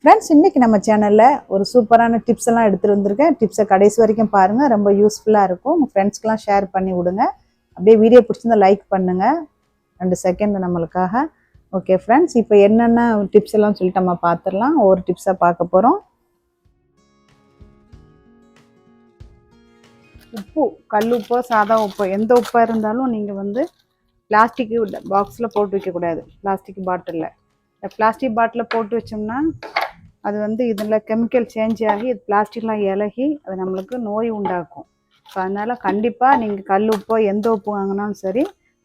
Friends, இன்றைக்கி நம்ம சேனலில் ஒரு சூப்பரான டிப்ஸ் எல்லாம் எடுத்துகிட்டு வந்திருக்கேன். டிப்ஸை கடைசி வரைக்கும் பாருங்கள், ரொம்ப யூஸ்ஃபுல்லாக இருக்கும். உங்கள் ஃப்ரெண்ட்ஸ்க்கெலாம் ஷேர் பண்ணி விடுங்க. அப்படியே வீடியோ பிடிச்சிருந்தா லைக் பண்ணுங்கள். 2 செகண்ட் நம்மளுக்காக. ஓகே ஃப்ரெண்ட்ஸ், இப்போ என்னென்ன டிப்ஸ் எல்லாம் சொல்லிட்டு நம்ம பார்த்துடலாம். ஒவ்வொரு டிப்ஸாக பார்க்க போகிறோம். உப்பு, கல் உப்போ சாதா உப்போ எந்த உப்பாக இருந்தாலும் நீங்கள் வந்து பிளாஸ்டிக் பாக்ஸில் போட்டு வைக்கக்கூடாது. பிளாஸ்டிக் பாட்டிலில், இந்த பிளாஸ்டிக் பாட்டிலில் போட்டு வச்சோம்னா அது வந்து இதில் கெமிக்கல் சேஞ்ச் ஆகி இது பிளாஸ்டிக்லாம் இலகி அது நம்மளுக்கு நோய் உண்டாக்கும். ஸோ அதனால் கண்டிப்பாக நீங்கள் கல் உப்போ எந்த உப்பு வாங்கினாலும் சரி,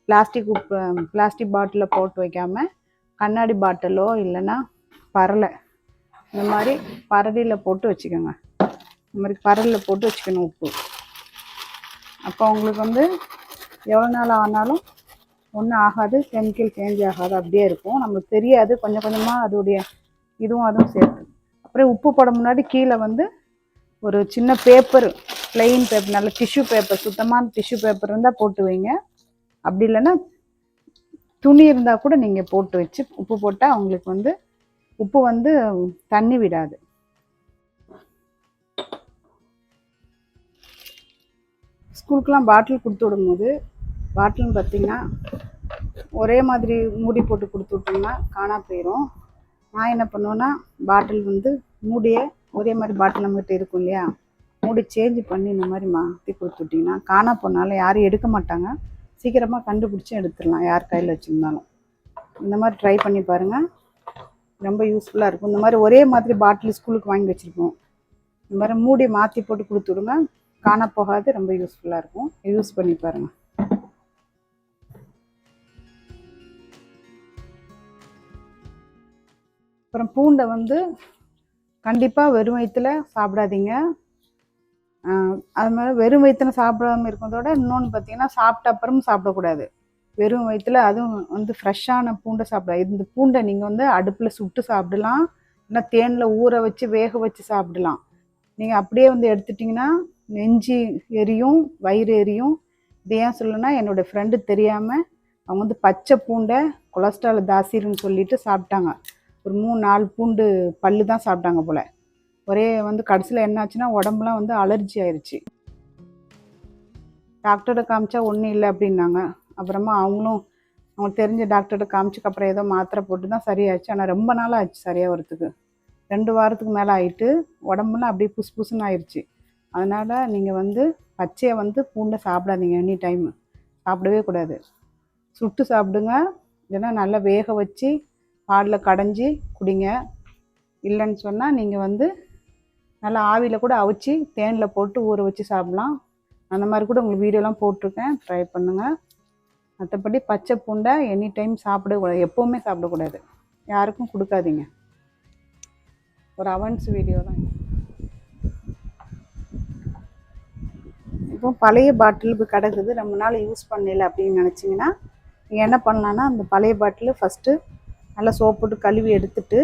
பிளாஸ்டிக் பாட்டிலில் போட்டு வைக்காமல் கண்ணாடி பாட்டிலோ இல்லைன்னா பரலை, இந்த மாதிரி பரடியில் போட்டு வச்சுக்கோங்க. இந்த மாதிரி பரலில் போட்டு வச்சுக்கணும் உப்பு. அப்போ உங்களுக்கு வந்து எவ்வளோ நாள் ஆனாலும் ஒன்றும் ஆகாது, கெமிக்கல் சேஞ்ச் ஆகாது, அப்படியே இருக்கும். நம்மளுக்கு தெரியாது, கொஞ்சம் கொஞ்சமாக அதோடைய இதுவும் அதுவும் சேர்த்து. அப்புறம் உப்பு போட முன்னாடி கீழே வந்து ஒரு சின்ன பேப்பர், பிளெயின் பேப்பர், நல்ல டிஷ்யூ பேப்பர், சுத்தமான டிஷ்யூ பேப்பர் இருந்தால் போட்டு வைங்க. அப்படி இல்லைன்னா துணி இருந்தால் கூட நீங்கள் போட்டு வச்சு உப்பு போட்டால் அவங்களுக்கு வந்து உப்பு வந்து தண்ணி விடாது. ஸ்கூலுக்கெலாம் பாட்டில் கொடுத்து விடும்போது பாட்டில்னு பார்த்திங்கன்னா ஒரே மாதிரி மூடி போட்டு கொடுத்து விட்டோம்னா காணா போயிடும். நான் என்ன பண்ணுவேன்னா பாட்டில் வந்து மூடியே ஒரே மாதிரி பாட்டில் நம்மகிட்ட இருக்கும் இல்லையா, மூடி சேஞ்ச் பண்ணி இந்த மாதிரி மாற்றி கொடுத்துட்டிங்கன்னா காணா போனாலும் யாரும் எடுக்க மாட்டாங்க, சீக்கிரமாக கண்டுபிடிச்சி எடுத்துடலாம் யார் கையில் வச்சுருந்தாலும். இந்த மாதிரி ட்ரை பண்ணி பாருங்கள், ரொம்ப யூஸ்ஃபுல்லாக இருக்கும். இந்த மாதிரி ஒரே மாதிரி பாட்டில் ஸ்கூலுக்கு வாங்கி வச்சுருப்போம், இந்த மாதிரி மூடி மாற்றி போட்டு கொடுத்துடுங்க, காணா போகாது, ரொம்ப யூஸ்ஃபுல்லாக இருக்கும். யூஸ் பண்ணி பாருங்கள். அப்புறம் பூண்டை வந்து கண்டிப்பாக வெறும் வயிற்றுல சாப்பிடாதீங்க. அது மாதிரி வெறும் வயிற்றுல சாப்பிடாமல் இருக்கிறதோட இன்னொன்று பார்த்தீங்கன்னா சாப்பிட்ட அப்புறமும் சாப்பிடக்கூடாது. வெறும் வயிற்றுல அதுவும் வந்து ஃப்ரெஷ்ஷான பூண்டை சாப்பிடாது. இந்த பூண்டை நீங்கள் வந்து அடுப்பில் சுட்டு சாப்பிடலாம், இல்லை தேனில் ஊற வச்சு வேக வச்சு சாப்பிடலாம். நீங்கள் அப்படியே வந்து எடுத்துட்டிங்கன்னா நெஞ்சு எரியும், வயிறு எரியும். இது ஏன் சொல்லணும்னா என்னோடய ஃப்ரெண்டு தெரியாமல் அவங்க வந்து பச்சை பூண்டை கொலஸ்ட்ரால் தாசிருன்னு சொல்லிட்டு சாப்பிட்டாங்க. ஒரு 3-4 பூண்டு பல்லு தான் சாப்பிட்டாங்க போல். ஒரே வந்து கடைசியில் என்னாச்சுன்னா உடம்புலாம் வந்து அலர்ஜி ஆயிடுச்சு. டாக்டர்கிட்ட காமிச்சா ஒன்றும் இல்லை அப்படின்னாங்க. அப்புறமா அவங்களுக்கு தெரிஞ்ச டாக்டர்கிட்ட காமிச்சக்கப்புறம் ஏதோ மாத்திரை போட்டு தான் சரியாச்சு. ஆனால் ரொம்ப நாள் ஆச்சு சரியாக வரத்துக்கு. 2 வாரத்துக்கு மேலே ஆகிட்டு உடம்புலாம் அப்படியே புசுன்னு ஆயிடுச்சு. அதனால் நீங்கள் வந்து பச்சையை வந்து பூண்டை சாப்பிடாதீங்க, எனி டைம் சாப்பிடவே கூடாது. சுட்டு சாப்பிடுங்க, இல்லைன்னா நல்லா வேக வச்சு பாலில் கடைஞ்சி குடிங்க. இல்லைன்னு சொன்னால் நீங்கள் வந்து நல்லா ஆவியில் கூட அவிச்சு தேனில் போட்டு ஊற வச்சு சாப்பிட்லாம். அந்த மாதிரி கூட உங்களுக்கு வீடியோலாம் போட்டிருக்கேன், ட்ரை பண்ணுங்கள். மற்றபடி பச்சை பூண்டை எனி டைம் சாப்பிடக்கூடாது, எப்போவுமே சாப்பிடக்கூடாது, யாருக்கும் கொடுக்காதீங்க. ஒரு அவன்ஸ் வீடியோ தான். இப்போ பழைய பாட்டில் இப்போ கிடக்குது, ரொம்ப நாள் யூஸ் பண்ணல அப்படின்னு நினச்சிங்கன்னா நீங்கள் என்ன பண்ணலான்னா அந்த பழைய பாட்டில் ஃபஸ்ட்டு நல்லா சோப்பு போட்டு கழுவி எடுத்துட்டு,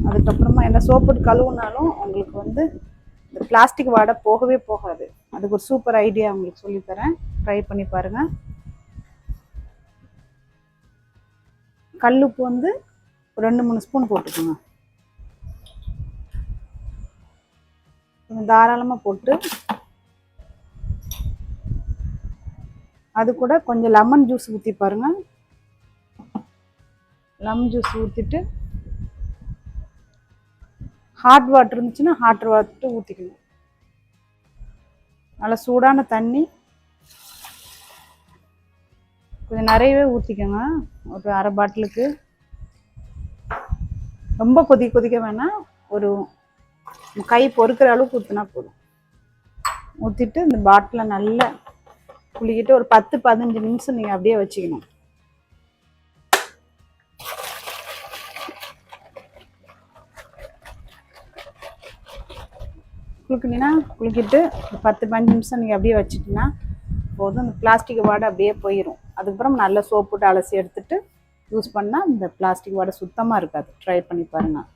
அதுக்கப்புறமா என்ன சோப்பு போட்டு கழுவுனாலும் உங்களுக்கு வந்து இந்த பிளாஸ்டிக் வாடை போகவே போகாது. அதுக்கு ஒரு சூப்பர் ஐடியா உங்களுக்கு சொல்லித்தரேன், ட்ரை பண்ணி பாருங்கள். கல்லுப்பு வந்து ஒரு 2-3 ஸ்பூன் போட்டுக்கோங்க, கொஞ்சம் தாராளமாக போட்டு அது கூட கொஞ்சம் லெமன் ஜூஸ் ஊற்றி பாருங்கள். லெமன் ஜூஸ் ஊற்றிட்டு ஹாட் வாட்டர் இருந்துச்சுன்னா ஹாட் வாட்டர் ஊற்றிக்கணும். நல்லா சூடான தண்ணி கொஞ்சம் நிறையவே ஊற்றிக்கோங்க, ஒரு அரை பாட்டிலுக்கு. ரொம்ப கொதிக்க வேணாம், ஒரு கை பொறுக்கிற அளவுக்கு ஊற்றினா போதும். ஊற்றிட்டு இந்த பாட்டிலை நல்லா குளிக்கிட்டு ஒரு 10-15 நிமிஷம் நீங்கள் அப்படியே வச்சுக்கணும். குளிக்கிட்டு ஒரு 10-15 நிமிஷம் நீங்கள் அப்படியே வச்சுட்டிங்கன்னா போதும். இந்த பிளாஸ்டிக் வாடை அப்படியே போயிடும். அதுக்கப்புறம் நல்லா சோப்பு போட்டு அலசி எடுத்துகிட்டு யூஸ் பண்ணால் இந்த பிளாஸ்டிக் வாடை சுத்தமாக இருக்காது. ட்ரை பண்ணி பாருங்கள்.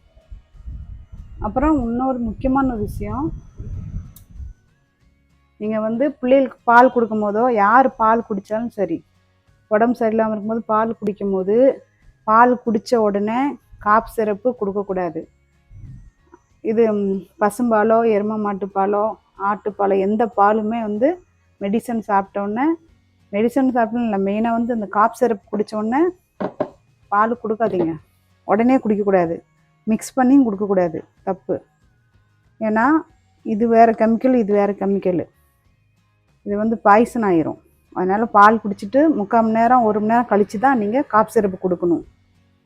அப்புறம் இன்னொரு முக்கியமான விஷயம், நீங்கள் வந்து பிள்ளைகளுக்கு பால் கொடுக்கும் போதோ, யார் பால் குடித்தாலும் சரி, உடம்பு சரியில்லாமல் இருக்கும்போது பால் குடிக்கும் போது பால் குடித்த உடனே காப் சிரப்பு கொடுக்கக்கூடாது. இது பசும்பாலோ எருமை மாட்டுப்பாலோ ஆட்டுப்பாலோ எந்த பாலுமே வந்து மெடிசன் சாப்பிட்டோன்னே இல்லை, மெயினாக வந்து இந்த காப் சிரப் குடித்தோடனே பால் கொடுக்காதீங்க. உடனே குடிக்கக்கூடாது, மிக்ஸ் பண்ணியும் கொடுக்கக்கூடாது, தப்பு. ஏன்னா இது வேறு கெமிக்கல், இது வேறு கெமிக்கல், இது வந்து பாய்சன் ஆயிரும். அதனால் பால் குடிச்சிட்டு 3/4 மணி நேரம் 1 மணி நேரம் கழித்து தான் நீங்கள் காப் சிரப்பு கொடுக்கணும்.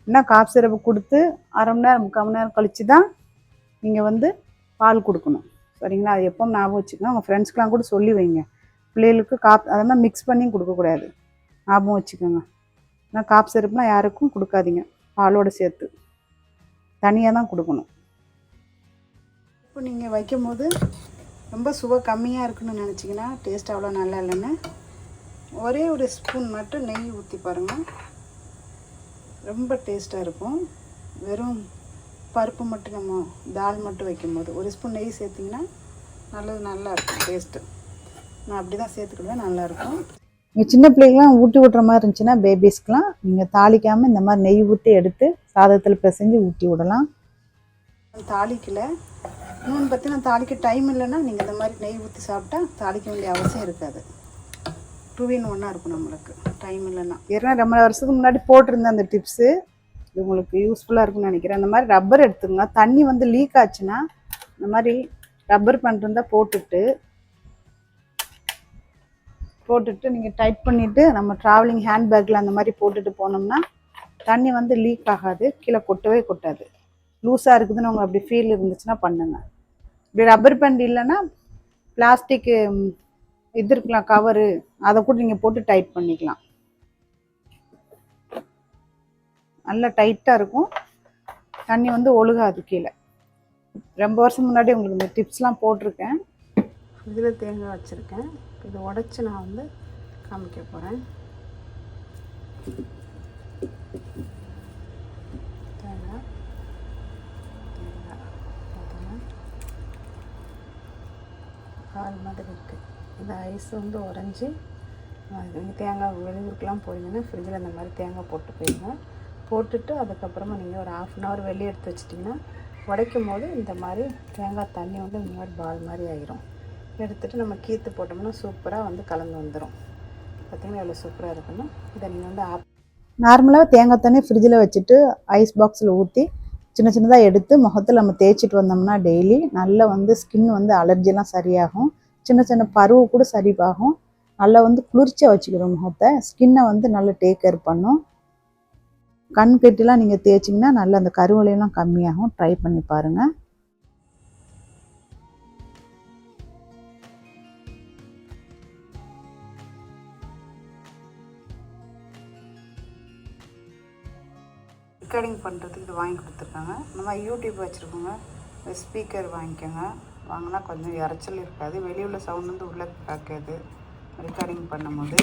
ஏன்னா காப் சிரப்பு கொடுத்து 1/2 மணி நேரம் 3/4 மணி நேரம் கழித்து தான் நீங்கள் வந்து பால் கொடுக்கணும். சரிங்களா? அது எப்போ ஞாபகம் வச்சுக்கணும். உங்கள் ஃப்ரெண்ட்ஸ்க்கெலாம் கூட சொல்லி வைங்க. பிள்ளைகளுக்கு அதெல்லாம் மிக்ஸ் பண்ணியும் கொடுக்கக்கூடாது, ஞாபகம் வச்சுக்கோங்க. ஏன்னா காப் சிரப்லாம் யாருக்கும் கொடுக்காதீங்க, பாலோடு சேர்த்து தனியாக தான் கொடுக்கணும். இப்போ நீங்கள் வைக்கும் போது ரொம்ப சுவை கம்மியாக இருக்குன்னு நினச்சிங்கன்னா டேஸ்ட் அவ்வளோ நல்லா இல்லைன்னு ஒரே ஒரு ஸ்பூன் மட்டும் நெய் ஊற்றி பாருங்கள், ரொம்ப டேஸ்ட்டாக இருக்கும். வெறும் பருப்பு மட்டும் நம்ம தால் மட்டும் வைக்கும்போது ஒரு ஸ்பூன் நெய் சேர்த்திங்கன்னா நல்லாயிருக்கும் டேஸ்ட்டு. நான் அப்படி தான் சேர்த்துக்கிடுவேன், நல்லாயிருக்கும். நீங்கள் சின்ன பிள்ளைங்களாம் ஊட்டி விட்ற மாதிரி இருந்துச்சுன்னா பேபிஸ்க்கெலாம் நீங்கள் தாளிக்காமல் இந்த மாதிரி நெய் ஊற்றி எடுத்து சாதத்தில் பிசைஞ்சு ஊட்டி விடலாம். தாளிக்கலை இன்னொன்று பார்த்தீங்கன்னா, தாளிக்க டைம் இல்லைன்னா நீங்கள் இந்த மாதிரி நெய் ஊற்றி சாப்பிட்டா தாளிக்க வேண்டிய அவசியம் இருக்காது. 2 in 1 இருக்கும் நம்மளுக்கு, டைம் இல்லைன்னா. ஏன்னா ரொம்ப வருஷத்துக்கு முன்னாடி போட்டிருந்தேன் அந்த டிப்ஸு, இது உங்களுக்கு யூஸ்ஃபுல்லாக இருக்குன்னு நினைக்கிறேன். இந்த மாதிரி ரப்பர் எடுத்துங்க, தண்ணி வந்து லீக் ஆச்சுன்னா இந்த மாதிரி ரப்பர் பண்ணிருந்தால் போட்டுட்டு நீங்கள் டைட் பண்ணிவிட்டு நம்ம ட்ராவலிங் ஹேண்ட்பேக்கில் அந்த மாதிரி போட்டுட்டு போனோம்னா தண்ணி வந்து லீக் ஆகாது, கீழே கொட்டாது. லூஸாக இருக்குதுன்னு அவங்க அப்படி ஃபீல் இருந்துச்சுன்னா பண்ணுங்கள். இப்படி ரப்பர் பேண்ட் இல்லைன்னா பிளாஸ்டிக்கு இது இருக்கலாம், கவரு, அதை கூட நீங்கள் போட்டு டைட் பண்ணிக்கலாம். நல்லா டைட்டாக இருக்கும், தண்ணி வந்து ஒழுகாது கீழே. ரொம்ப வருஷம் முன்னாடி உங்களுக்கு இந்த டிப்ஸ்லாம் போட்டிருக்கேன். இதில் தேங்காய் வச்சுருக்கேன், இதை உடச்சி நான் வந்து காமிக்க போகிறேன். தேங்காய் பால் மாதிரி இருக்குது. இந்த ஐஸ் வந்து உறைஞ்சி நீங்கள் தேங்காய் வெளியூருக்கெலாம் போனீங்கன்னா ஃப்ரிட்ஜில் இந்த மாதிரி தேங்காய் போட்டு போயிடுங்க. போட்டுட்டு அதுக்கப்புறமா நீங்கள் ஒரு 1/2 hour வெளியே எடுத்து வச்சிட்டிங்கன்னா உடைக்கும் போது இந்த மாதிரி தேங்காய் தண்ணி வந்து இந்த மாதிரி பால் மாதிரி ஆகிரும். எடுத்துகிட்டு நம்ம கீற்று போட்டோம்னா சூப்பராக வந்து கலந்து வந்துடும். பார்த்திங்கன்னா எவ்வளோ சூப்பராக இருக்குன்னு. இதை நீங்கள் வந்து நார்மலாக தேங்காய் தண்ணி ஃப்ரிட்ஜில் வச்சுட்டு ஐஸ் பாக்ஸில் ஊற்றி சின்னதாக எடுத்து முகத்தில் நம்ம தேய்ச்சிட்டு வந்தோம்னா டெய்லி நல்லா வந்து ஸ்கின் வந்து அலர்ஜிலாம் சரியாகும், சின்ன பருவு கூட சரியாகும். நல்லா வந்து குளிர்ச்சியாக வச்சுக்கிறோம் முகத்தை, ஸ்கின்னை வந்து நல்லா டேக் கேர் பண்ணும். கண் கெட்டிலாம் நீங்கள் தேய்ச்சிங்கன்னா நல்லா அந்த கருவளையெல்லாம் கம்மியாகும். ட்ரை பண்ணி பாருங்கள். ரெக்கார்டிங் பண்ணுறதுக்கு இது வாங்கி கொடுத்துருக்காங்க. நம்ம யூடியூப் வச்சுருக்கோங்க, ஸ்பீக்கர் வாங்கிக்கோங்க. வாங்கினா கொஞ்சம் இறைச்சல் இருக்காது, வெளியே உள்ள சவுண்ட் வந்து உள்ளே கேட்காது ரெக்கார்டிங் பண்ணும்போது.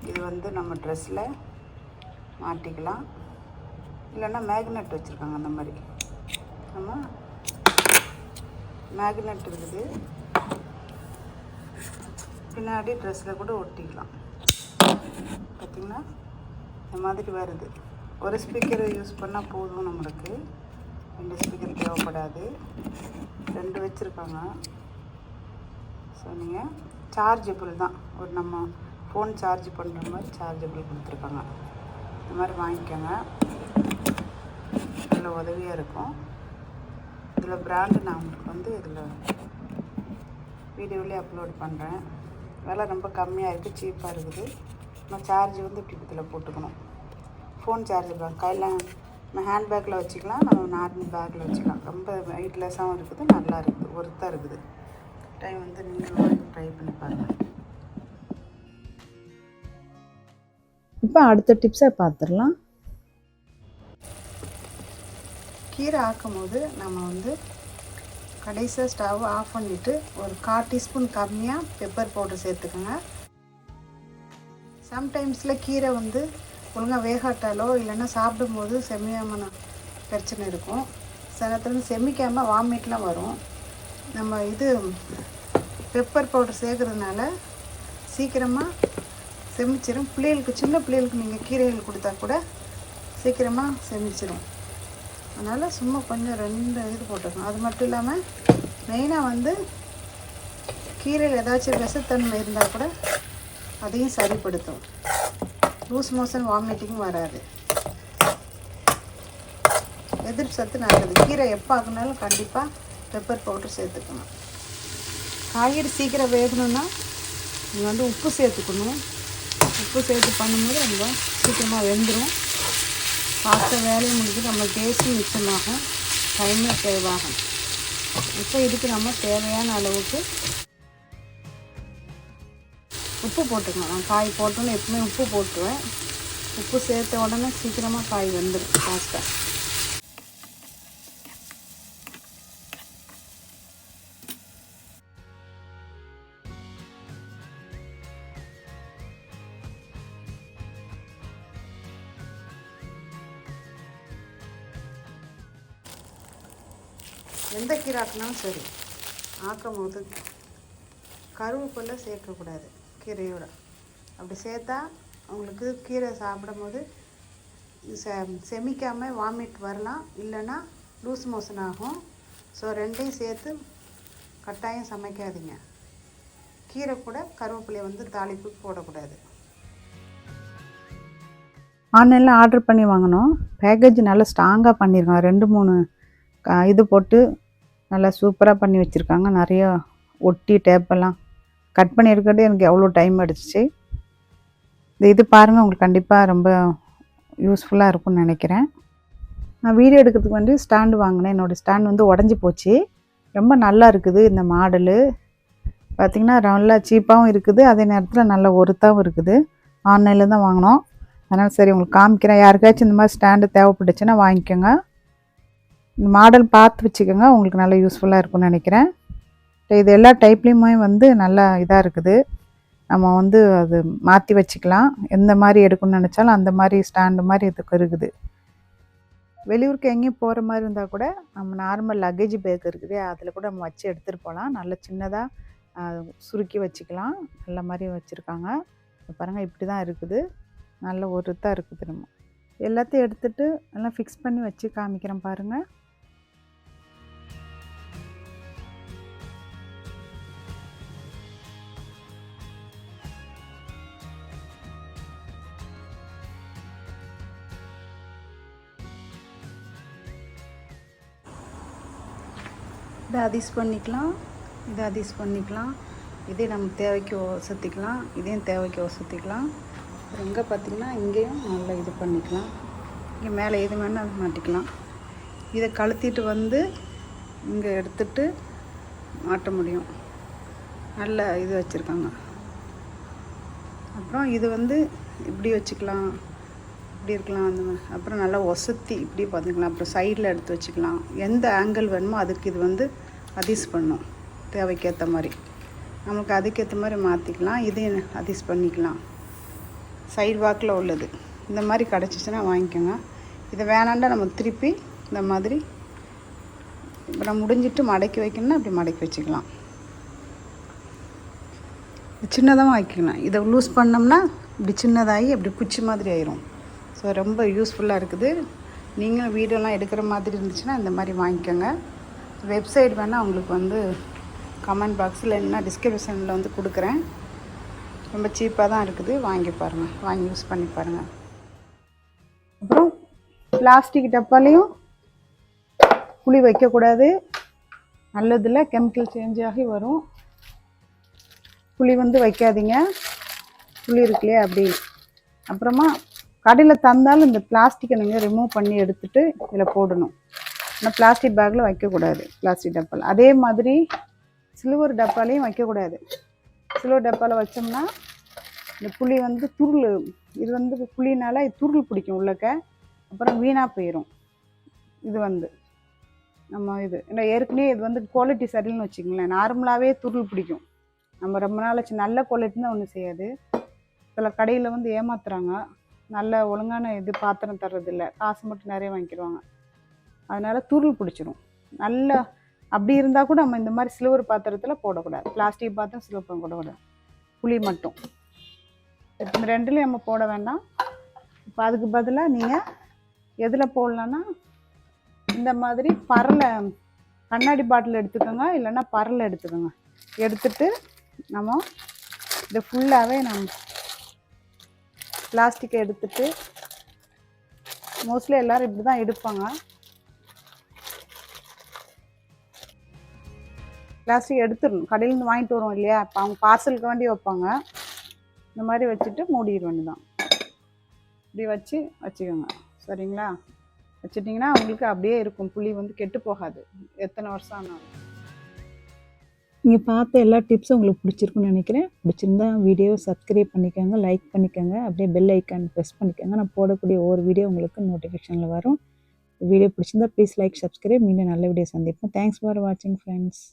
இது வந்து நம்ம ட்ரெஸ்ஸில் மாட்டிக்கலாம், இல்லைன்னா மேக்னெட் வச்சுருக்காங்க. அந்த மாதிரி நம்ம மேக்னெட் இருக்குது, பின்னாடி ட்ரெஸ்ஸில் கூட ஒட்டிக்கலாம். பார்த்திங்கன்னா இந்த மாதிரி வருது. ஒரு ஸ்பீக்கர் யூஸ் பண்ணால் போதும், நம்மளுக்கு 2 ஸ்பீக்கர் தேவைப்படாது. 2 வச்சுருக்காங்க. ஸோ நீங்கள் சார்ஜபிள் தான், ஒரு நம்ம ஃபோன் சார்ஜ் பண்ணுற மாதிரி சார்ஜபிள் கொடுத்துருக்காங்க. இந்த மாதிரி வாங்கிக்கோங்க, இதில் உதவியாக இருக்கும். இதில் பிராண்டு நான் உங்களுக்கு வந்து இதில் வீடியோவிலே அப்லோட் பண்ணுறேன். விலை ரொம்ப கம்மியாக இருக்குது, சீப்பாக இருக்குது. நம்ம சார்ஜ் வந்து இப்படி இதில் போட்டுக்கணும். ஃபோன் சார்ஜர் கையில் நம்ம ஹேண்ட்பேக்கில் வச்சுக்கலாம், நம்ம நார்மல் பேக்கில் வச்சுக்கலாம். ரொம்ப வெயிட்லெஸ்ஸாகவும் இருக்குது, நல்லா இருக்குது, ஒர்த்தாக இருக்குது. டைம் வந்து நீங்கள் ட்ரை பண்ணி பாருங்கள். இப்போ அடுத்த டிப்ஸை பார்த்துடலாம். கீரை ஆக்கும் போது நம்ம வந்து கடைசியாக ஸ்டவ் ஆஃப் பண்ணிவிட்டு ஒரு 1/4 டீஸ்பூன் கம்மியாக பெப்பர் பவுடர் சேர்த்துக்கோங்க. சம்டைம்ஸில் கீரை வந்து ஒழுங்காக வேகாட்டாலோ இல்லைன்னா சாப்பிடும்போது செமியான பிரச்சனை இருக்கும். சில நேரத்தில் செமிக்காமல் வாமிட்லாம் வரும். நம்ம இது பெப்பர் பவுடர் சேர்க்குறதுனால சீக்கிரமாக செமிச்சிடும். பிள்ளைகளுக்கு, சின்ன பிள்ளைகளுக்கு நீங்கள் கீரைகள் கொடுத்தா கூட சீக்கிரமாக செமிச்சிடும். அதனால் சும்மா கொஞ்சம் 2 இது போட்டுக்கணும். அது மட்டும் இல்லாமல் மெயினாக வந்து கீரையில் ஏதாச்சும் விஷத்தன்மை இருந்தால் கூட அதையும் சரிப்படுத்தும். லூஸ் மோஷன் வாமிட்டிங் வராது. எதிர்ப்பு சத்து நல்லது. கீரை எப்போ ஆகுனாலும் கண்டிப்பாக பெப்பர் பவுடர் சேர்த்துக்கணும். காய்கறி சீக்கிரம் வேகணும்னா நீங்கள் வந்து உப்பு சேர்த்துக்கணும். உப்பு சேர்த்து பண்ணும்போது ரொம்ப சீக்கிரமாக வெந்துடும். ஃபாஸ்ட்டாக வேலையை முடிஞ்சு நம்ம டேஸ்ட்டும் மிச்சமாகும், டைமும் சேவ் ஆகும். இப்போ இதுக்கு நம்ம தேவையான அளவுக்கு உப்பு போட்டுக்கலாம். நான் காய் போட்டோன்னு எப்பவுமே உப்பு போட்டுருவேன். உப்பு சேர்த்த உடனே சீக்கிரமாக காய் வெந்துடும் ஃபாஸ்ட்டாக. எந்த கீரை ஆக்கினாலும் சரி, ஆக்கும் போது கருவேப்பிலை சேர்க்கக்கூடாது கீரையோட. அப்படி சேர்த்தா அவங்களுக்கு கீரை சாப்பிடும் போது செமிக்காமல் வாமிட் வரலாம், இல்லைன்னா லூஸ் மோஷன் ஆகும். ஸோ 2யும் சேர்த்து கட்டாயம் சமைக்காதீங்க. கீரை கூட கருவேப்பிலையை வந்து தாளிப்பு போடக்கூடாது. ஆன்லைனில் ஆர்டர் பண்ணி வாங்கினோம். பேக்கேஜ் நல்லா ஸ்ட்ராங்காக பண்ணியிருக்காங்க. 2-3 இது போட்டு நல்லா சூப்பராக பண்ணி வச்சுருக்காங்க. நிறைய ஒட்டி டேப்பெல்லாம் கட் பண்ணி எடுக்கிறது எனக்கு எவ்வளோ டைம் எடுத்துச்சு. இது பாருங்கள், உங்களுக்கு கண்டிப்பாக ரொம்ப யூஸ்ஃபுல்லாக இருக்கும்னு நினைக்கிறேன். நான் வீடியோ எடுக்கிறதுக்கு வந்து ஸ்டாண்டு வாங்கினேன். என்னோடய ஸ்டாண்ட் வந்து உடஞ்சி போச்சு. ரொம்ப நல்லா இருக்குது இந்த மாடலு. பார்த்திங்கன்னா நல்லா சீப்பாகவும் இருக்குது, அதே நேரத்தில் நல்ல ஒர்த்தாகவும் இருக்குது. ஆன்லைனில் தான் வாங்கினோம். அதனால் சரி உங்களுக்கு காமிக்கிறேன். யாருக்காச்சும் இந்த மாதிரி ஸ்டாண்டு தேவைப்பட்டுச்சுன்னா வாங்கிக்கோங்க. இந்த மாடல் பார்த்து வச்சுக்கோங்க, உங்களுக்கு நல்லா யூஸ்ஃபுல்லாக இருக்கும்னு நினைக்கிறேன். இது எல்லா டைப்லேயுமே வந்து நல்லா இதாக இருக்குது. நம்ம வந்து அது மாற்றி வச்சுக்கலாம். எந்த மாதிரி எடுக்கணும்னு நினச்சாலும் அந்த மாதிரி ஸ்டாண்டு மாதிரி இதுக்கு இருக்குது. வெளியூருக்கு எங்கேயும் போகிற மாதிரி இருந்தால் கூட நம்ம நார்மல் லக்கேஜ் பேக் இருக்குது, அதில் கூட நம்ம வச்சு எடுத்துகிட்டு போகலாம். நல்ல சின்னதாக சுருக்கி வச்சுக்கலாம். நல்ல மாதிரி வச்சுருக்காங்க. பாருங்கள், இப்படி தான் இருக்குது. நல்ல ஒருத்தாக இருக்குது. நம்ம எல்லாத்தையும் எடுத்துகிட்டு எல்லாம் ஃபிக்ஸ் பண்ணி வச்சு காமிக்கிறேன் பாருங்கள். இதை அதிஸ் பண்ணிக்கலாம், இதை அதிஸ் பண்ணிக்கலாம். இதே நம்ம தேவைக்கு சுற்றிக்கலாம், இதையும் தேவைக்கு சுற்றிக்கலாம். எங்கே பார்த்திங்கன்னா இங்கேயும் நல்லா இது பண்ணிக்கலாம். இங்கே மேலே எது வேணால் அது மாட்டிக்கலாம். இதை கழுத்திட்டு வந்து இங்கே எடுத்துட்டு மாட்ட முடியும். நல்ல இது வச்சுருக்காங்க. அப்புறம் இது வந்து இப்படி வச்சுக்கலாம், இப்படி இருக்கலாம் அந்த மாதிரி. அப்புறம் நல்லா ஒசத்தி இப்படி பார்த்துக்கலாம். அப்புறம் சைடில் எடுத்து வச்சுக்கலாம். எந்த ஆங்கிள் வேணுமோ அதுக்கு இது வந்து அதிஸ் பண்ணும். தேவைக்கேற்ற மாதிரி நமக்கு அதுக்கேற்ற மாதிரி மாற்றிக்கலாம். இதையும் அதிஸ் பண்ணிக்கலாம். சைடு வாக்கில் உள்ளது இந்த மாதிரி கிடச்சிச்சின்னா வாங்கிக்கோங்க. இதை வேணாண்டா நம்ம திருப்பி இந்த மாதிரி இப்போ நம்ம முடிஞ்சிட்டு மடக்கி வைக்கணும்னா அப்படி மடக்கி வச்சுக்கலாம். சின்னதாக வைக்கலாம். இதை லூஸ் பண்ணோம்னா இப்படி சின்னதாகி அப்படி குச்சி மாதிரி ஆயிரும். ஸோ ரொம்ப யூஸ்ஃபுல்லாக இருக்குது. நீங்களும் வீடியோலாம் எடுக்கிற மாதிரி இருந்துச்சுன்னா இந்த மாதிரி வாங்கிக்கோங்க. வெப்சைட் வேணால் உங்களுக்கு வந்து கமெண்ட் பாக்ஸில் என்ன டிஸ்கிரிப்ஷனில் வந்து கொடுக்குறேன். ரொம்ப சீப்பாக தான் இருக்குது. வாங்கி பாருங்கள், வாங்கி யூஸ் பண்ணி பாருங்கள். அப்புறம் பிளாஸ்டிக் டப்பாலையும் புளி வைக்கக்கூடாது. நல்லதில் கெமிக்கல் சேஞ்ச் ஆகி வரும். புளி வந்து வைக்காதீங்க. புளி இருக்குல்லையே அப்படி. அப்புறமா கடையில் தந்தாலும் இந்த பிளாஸ்டிக்கை நீங்கள் ரிமூவ் பண்ணி எடுத்துகிட்டு இதில் போடணும். ஆனால் பிளாஸ்டிக் பேக்கில் வைக்கக்கூடாது. பிளாஸ்டிக் டப்பாவில் அதே மாதிரி சில்வர் டப்பாலையும் வைக்கக்கூடாது. சில்வர் டப்பாவில் வச்சோம்னா இந்த புளி வந்து துருள், இது வந்து புளினால் துருள் பிடிக்கும் உள்ளக்க. அப்புறம் வீணாக போயிடும். இது வந்து நம்ம இது ஏன்னா ஏற்கனவே இது வந்து குவாலிட்டி சரியில்லைன்னு வச்சுக்கோங்களேன். நார்மலாகவே துருள் பிடிக்கும். நம்ம ரொம்ப நாளாச்சு நல்ல குவாலிட்டின்னு தான் ஒன்றும் செய்யாது. சில கடையில் வந்து ஏமாத்துறாங்க. நல்ல ஒழுங்கான இது பாத்திரம் தர்றதில்லை, காசு மட்டும் நிறைய வாங்கிடுவாங்க. அதனால் துருள் பிடிச்சிடும். நல்ல அப்படி இருந்தால் கூட நம்ம இந்த மாதிரி சில்வர் பாத்திரத்தில் போடக்கூடாது. பிளாஸ்டிக் பாத்திரம் சில்வர் பாத்திரம் போடக்கூடாது. புளி மட்டும் இப்போ 2லையும் நம்ம போட வேண்டாம். இப்போ அதுக்கு பதிலாக நீங்கள் எதில் போடலான்னா இந்த மாதிரி பரலை கண்ணாடி பாட்டில் எடுத்துக்கோங்க, இல்லைன்னா பரலை எடுத்துக்கோங்க. எடுத்துட்டு நம்ம இதை ஃபுல்லாகவே நம்ம பிளாஸ்டிக்கை எடுத்துட்டு, மோஸ்ட்லி எல்லோரும் இப்படி தான் எடுப்பாங்க. பிளாஸ்டிக் எடுத்துடணும். கடையிலேருந்து வாங்கிட்டு வரோம் இல்லையா, இப்போ அவங்க பார்சலுக்கு வேண்டி வைப்பாங்க. இந்த மாதிரி வச்சுட்டு மூடிட வேண்டியதான். இப்படி வச்சுக்கோங்க. சரிங்களா? வச்சுட்டிங்கன்னா உங்களுக்கு அப்படியே இருக்கும். புளி வந்து கெட்டு போகாது எத்தனை வருஷம் ஆனாலும். நீங்கள் பார்த்த எல்லா டிப்ஸும் உங்களுக்கு பிடிச்சிருக்குன்னு நினைக்கிறேன். பிடிச்சிருந்தா வீடியோவை சப்ஸ்கிரைப் பண்ணிக்கோங்க, லைக் பண்ணிக்கோங்க, அப்படியே பெல் ஐக்கான் ப்ரெஸ் பண்ணிக்கோங்க. நான் போடக்கூடிய ஒவ்வொரு வீடியோ உங்களுக்கு நோட்டிஃபிகேஷனில் வரும். வீடியோ பிடிச்சிருந்தா ப்ளீஸ் லைக், சப்ஸ்கிரைப். மீண்டும் நல்ல வீடியோ சந்திப்போம். தேங்க்ஸ் ஃபார் வாட்சிங் ஃப்ரெண்ட்ஸ்.